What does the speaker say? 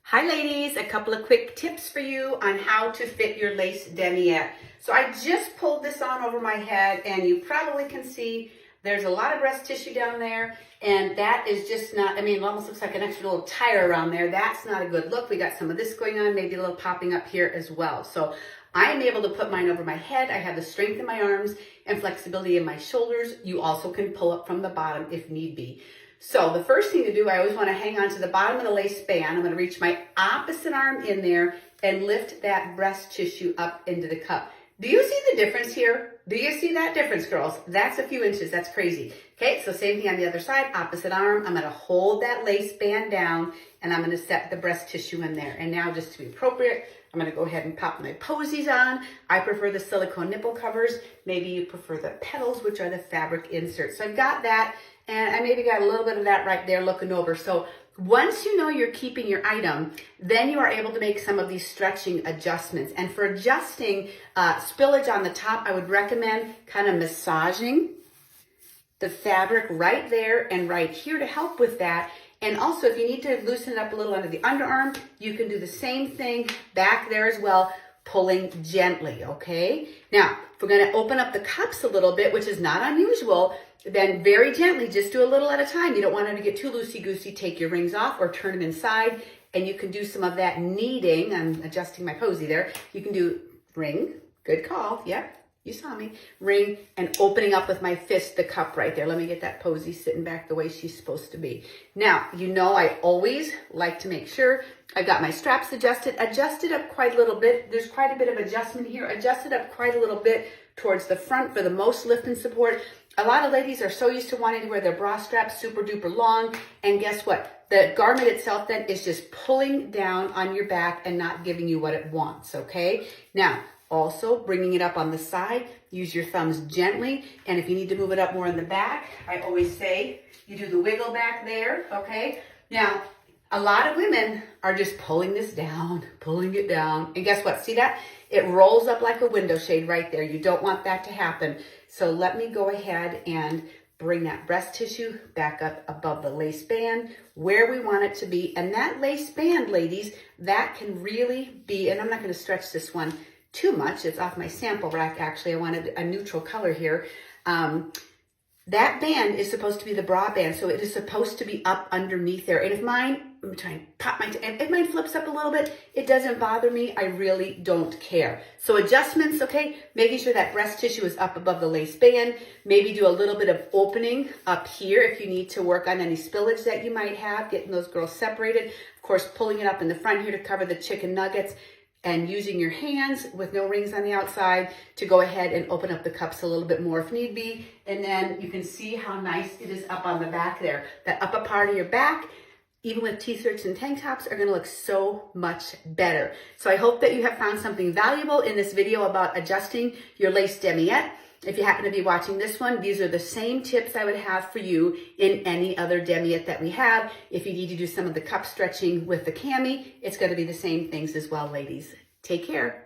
Hi ladies, a couple of quick tips for you on how to fit your lace demiette. So I just pulled this on over my head and you probably can see there's a lot of breast tissue down there, and that is just not, it almost looks like an extra little tire around there. That's not a good look. We got some of this going on, maybe a little popping up here as well. So I am able to put mine over my head. I have the strength in my arms and flexibility in my shoulders. You also can pull up from the bottom if need be. So the first thing to do, I always want to hang on to the bottom of the lace band. I'm going to reach my opposite arm in there and lift that breast tissue up into the cup. Do you see the difference here? Do you see that difference, girls? That's a few inches. That's crazy. Okay, so same thing on the other side, opposite arm. I'm going to hold that lace band down and I'm going to set the breast tissue in there. And now, just to be appropriate, I'm going to go ahead and pop my posies on. I prefer the silicone nipple covers. Maybe you prefer the petals, which are the fabric inserts. So I've got that, and I maybe got a little bit of that right there looking over. So once you know you're keeping your item, then you are able to make some of these stretching adjustments. And for adjusting spillage on the top, I would recommend kind of massaging the fabric right there and right here to help with that. And also, if you need to loosen it up a little under the underarm, you can do the same thing back there as well, pulling gently, okay? Now, if we're gonna open up the cups a little bit, which is not unusual, then very gently, just do a little at a time. You don't want them to get too loosey-goosey. Take your rings off or turn them inside, and you can do some of that kneading. I'm adjusting my posy there. You can do ring, good call, yep. You saw me. Ring and opening up with my fist the cup right there. Let me get that posy sitting back the way she's supposed to be. Now, you know I always like to make sure I've got my straps adjusted up quite a little bit. There's quite a bit of adjustment here. Adjusted up quite a little bit towards the front for the most lift and support. A lot of ladies are so used to wanting to wear their bra straps super duper long. And guess what? The garment itself then is just pulling down on your back and not giving you what it wants, okay? Now, also, bringing it up on the side, use your thumbs gently. And if you need to move it up more in the back, I always say you do the wiggle back there, okay? Now, a lot of women are just pulling this down, pulling it down. And guess what? See that? It rolls up like a window shade right there. You don't want that to happen. So let me go ahead and bring that breast tissue back up above the lace band where we want it to be. And that lace band, ladies, that can really be, and I'm not going to stretch this one too much. It's off my sample rack, actually. I wanted a neutral color here. That band is supposed to be the bra band, so it is supposed to be up underneath there. And if mine, let me try and pop my, if mine flips up a little bit, it doesn't bother me. I really don't care. So adjustments, okay, making sure that breast tissue is up above the lace band. Maybe do a little bit of opening up here if you need to work on any spillage that you might have, getting those girls separated. Of course, pulling it up in the front here to cover the chicken nuggets, and using your hands with no rings on the outside to go ahead and open up the cups a little bit more if need be. And then you can see how nice it is up on the back there. That upper part of your back, even with t-shirts and tank tops, are gonna look so much better. So I hope that you have found something valuable in this video about adjusting your lace demiette. If you happen to be watching this one, these are the same tips I would have for you in any other demiette that we have. If you need to do some of the cup stretching with the cami, it's going to be the same things as well, ladies. Take care.